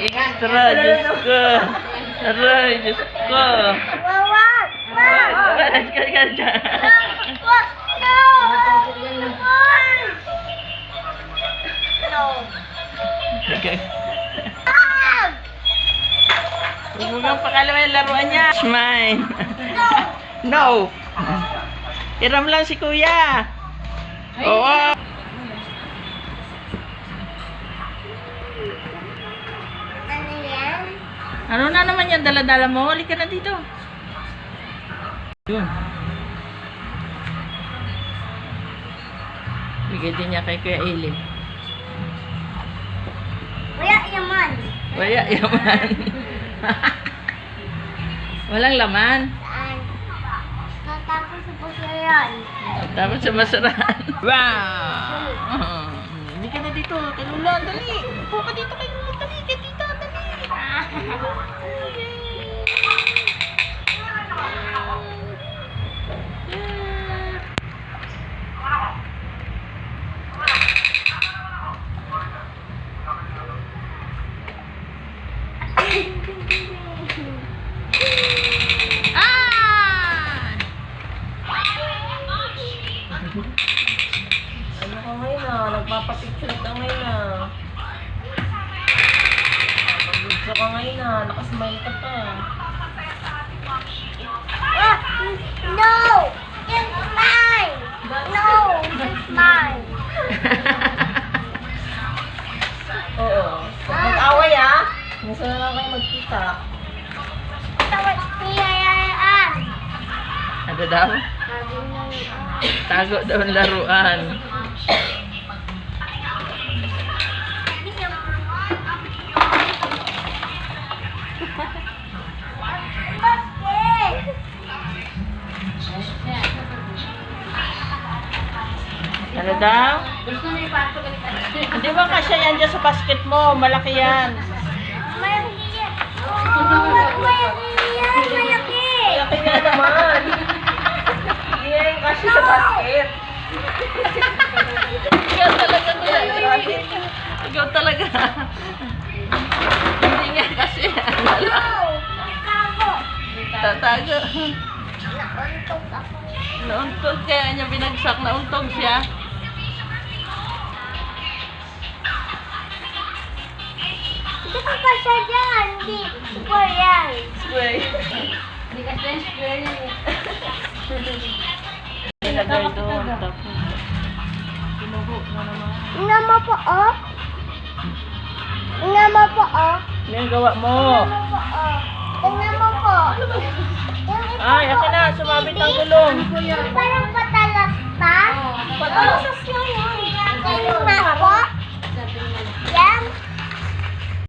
Aray, Diyos ko. Aray, Diyos ko. Wag! Aray, ka dyan. Wag! No! Okay. Wag! Huwag mo kang pakalawa yung laruan niya. It's mine. No. Hiram lang si kuya. Oo. Ano yan? Ano na naman yan? Dala-dala mo? Halik ka na dito. Yun. Bigay din niya kay Kuya Eli. Wala yaman. Wala yaman. Walang laman. Saan? Natapos sa puso yan. Tapos sa basurahan. Wow! Hindi ka na dito. Kay Lula, dali. Upo ka dito kay Lula. Dali, kay tita, dali. Ano ka ngayon na? Nagpapapicture ka ngayon na. Nagpapapicture ka ngayon na. Nakasmile ka pa. Ah! No! It's mine! No! It's mine! Oo. Mag-away ah. Gusto na lang kayo magkita. Tawag piyayaan! Ano daw? Tago daw ang laruan. Basket! Ano daw? Hindi ba kasya yan dyan sa basket mo? Malaki yan. Malaki yan! Malaki yan! Malaki! Malaki nga naman. Hindi nga yung kasya sa basket. Ikaw talaga nila. Ikaw talaga. Hindi nga kasya yan. Tago! Tatago. Nauntog ako. Nauntog kaya niya binagsak. Nauntog siya. Hindi ko pa siya dyan. Hindi. Square yan. Square. Hindi kasi square yan eh. Nilagay doon. Tapos. Pinuho na naman. Tingnan mo po, oh. Tingnan mo po, oh. Ano yung gawa mo? Tingnan mo po, oh. Tingnan mo po. Yung ito Ay, po, akin na. Sumabit ang gulong. Parang patalas pa. Patalas na yan.